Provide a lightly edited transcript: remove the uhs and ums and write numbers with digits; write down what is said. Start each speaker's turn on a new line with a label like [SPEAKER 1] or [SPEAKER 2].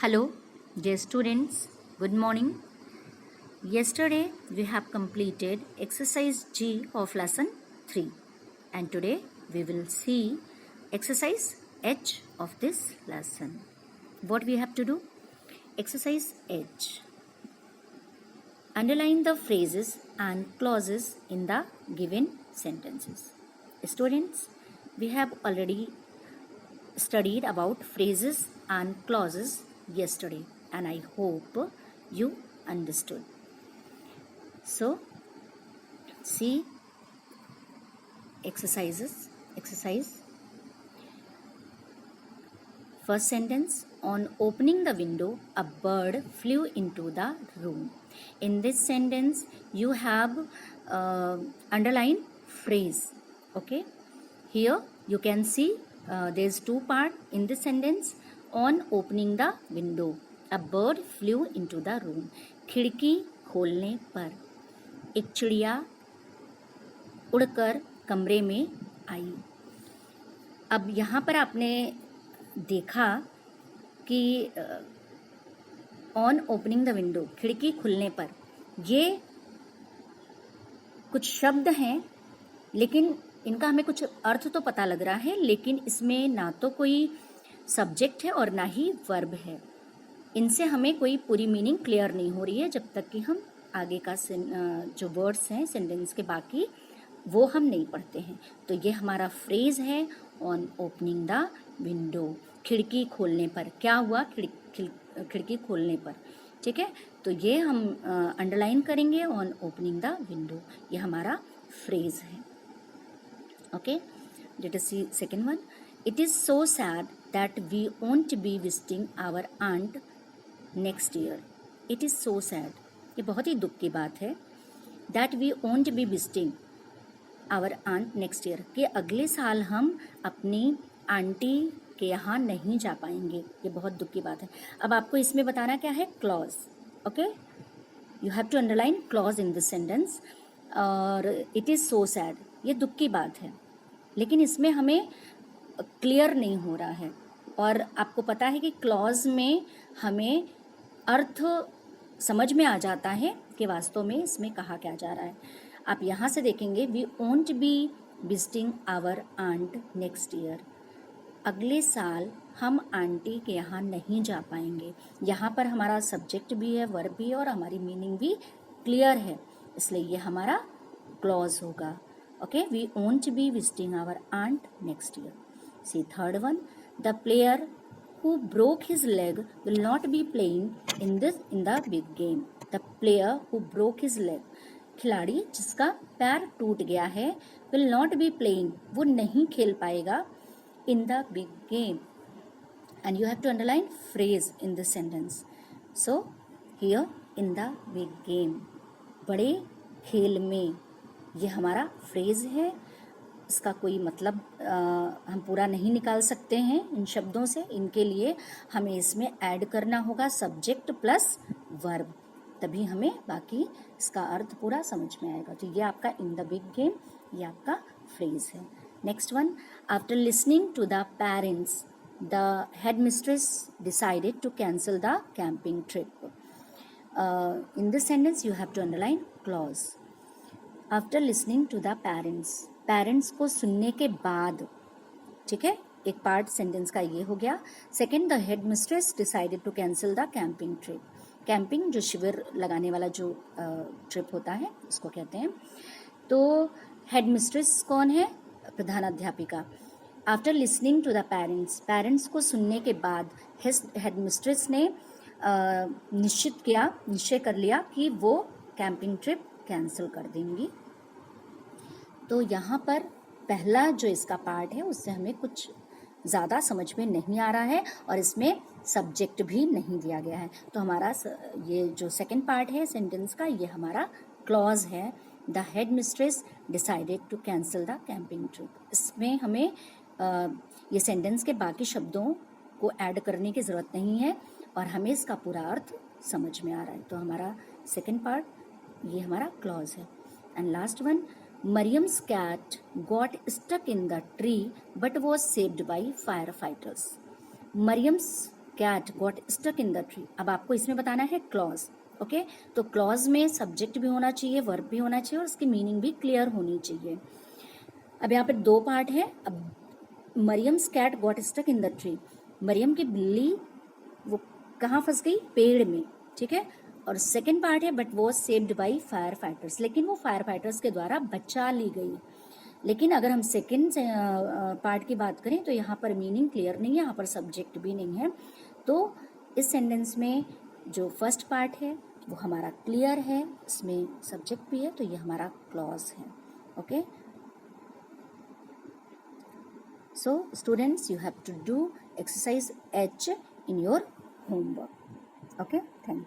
[SPEAKER 1] Hello, dear students. Good morning. Yesterday we have completed exercise G of lesson 3 and today we will see exercise H of this lesson. What we have to do? Exercise H. Underline the phrases and clauses in the given sentences. Students, we have already studied about phrases and clauses yesterday and I hope you understood. So, see exercise. First sentence, on opening the window, a bird flew into the room. In this sentence, you have underlined phrase. Okay, here you can see there's two parts in this sentence. On opening the window, a bird flew into the room. खिड़की खोलने पर एक चिड़िया उड़कर कमरे में आई. अब यहाँ पर आपने देखा कि ऑन ओपनिंग द विंडो, खिड़की खुलने पर, ये कुछ शब्द हैं लेकिन इनका हमें कुछ अर्थ तो पता लग रहा है, लेकिन इसमें ना तो कोई सब्जेक्ट है और ना ही वर्ब है. इनसे हमें कोई पूरी मीनिंग क्लियर नहीं हो रही है जब तक कि हम आगे का जो वर्ड्स हैं सेंटेंस के बाकी वो हम नहीं पढ़ते हैं. तो ये हमारा फ्रेज है ऑन ओपनिंग द विंडो, खिड़की खोलने पर. क्या हुआ? खिड़की खोलने पर. ठीक है, तो ये हम अंडरलाइन करेंगे ऑन ओपनिंग द विंडो. ये हमारा फ्रेज है. Okay, let us see second one. It is so sad that we won't be visiting our aunt next year. It is so sad, ये बहुत ही दुख की बात है. That we won't be visiting our aunt next year, कि अगले साल हम अपनी आंटी के यहाँ नहीं जा पाएंगे. ये बहुत दुख की बात है. अब आपको इसमें बताना क्या है? Clause. Okay, you have to underline clause in this sentence. और इट इज़ सो सैड, ये दुख की बात है, लेकिन इसमें हमें क्लियर नहीं हो रहा है. और आपको पता है कि क्लॉज में हमें अर्थ समझ में आ जाता है कि वास्तव में इसमें कहा क्या जा रहा है. आप यहाँ से देखेंगे, we won't be visiting our aunt next year, अगले साल हम आंटी के यहाँ नहीं जा पाएंगे. यहाँ पर हमारा सब्जेक्ट भी है, वर्ब भी है और हमारी मीनिंग भी क्लियर है, इसलिए ये हमारा क्लॉज होगा. Okay, we won't be visiting our aunt next year. See third one, the player who broke his leg will not be playing in the big game. The player who broke his leg, खिलाड़ी जिसका पैर टूट गया है, will not be playing, वो नहीं खेल पाएगा in the big game. And you have to underline phrase in this sentence. So here in the big game, बड़े खेल में, ये हमारा फ्रेज है. इसका कोई मतलब हम पूरा नहीं निकाल सकते हैं इन शब्दों से. इनके लिए हमें इसमें ऐड करना होगा सब्जेक्ट प्लस वर्ब, तभी हमें बाकी इसका अर्थ पूरा समझ में आएगा. तो ये आपका इन द बिग गेम, ये आपका फ्रेज है. Next one, after listening to the parents the headmistress decided to cancel the camping trip. In this sentence you have to underline clause. After listening to the parents को सुनने के बाद. ठीक है, एक पार्ट सेंटेंस का ये हो गया. Second, the headmistress decided to cancel the camping trip. Camping जो शिविर लगाने वाला जो ट्रिप होता है उसको कहते हैं. तो हेड मिस्ट्रेस कौन है? प्रधानाध्यापिका. After listening to the parents को सुनने के बाद हेड मिस्ट्रेस ने निश्चय कर लिया कि वो कैंपिंग ट्रिप कैंसिल कर देंगी. तो यहाँ पर पहला जो इसका पार्ट है उससे हमें कुछ ज़्यादा समझ में नहीं आ रहा है और इसमें सब्जेक्ट भी नहीं दिया गया है. तो हमारा ये जो सेकंड पार्ट है सेंटेंस का, ये हमारा क्लॉज है. The headmistress decided to cancel the camping trip. इसमें हमें ये सेंटेंस के बाकी शब्दों को ऐड करने की ज़रूरत नहीं है और हमें इसका पूरा अर्थ समझ में आ रहा है. तो हमारा सेकंड पार्ट ये हमारा क्लॉज है. And last one, Mariam's cat got stuck in the tree but was saved by firefighters. Mariam's cat got stuck in the tree. अब आपको इसमें बताना है क्लॉज। ओके, तो क्लॉज में सब्जेक्ट भी होना चाहिए, वर्ब भी होना चाहिए और उसकी मीनिंग भी क्लियर होनी चाहिए। अब यहाँ पे दो पार्ट है। अब Mariam's cat got stuck in the tree, Mariam की बिल्ली वो कहाँ फंस गई, पेड़ में, ठीक है। और सेकेंड पार्ट है but was saved by fire fighters, लेकिन वो फायर फाइटर्स के द्वारा बचा ली गई। लेकिन अगर हम सेकेंड पार्ट की बात करें तो यहाँ पर मीनिंग क्लियर नहीं है, यहाँ पर सब्जेक्ट भी नहीं है। तो इस सेंटेंस में जो फर्स्ट पार्ट है वो हमारा क्लियर है, इसमें सब्जेक्ट भी है, तो ये हमारा क्लॉज है। Okay, so students, you have to do exercise H in your homework. Okay, thank you.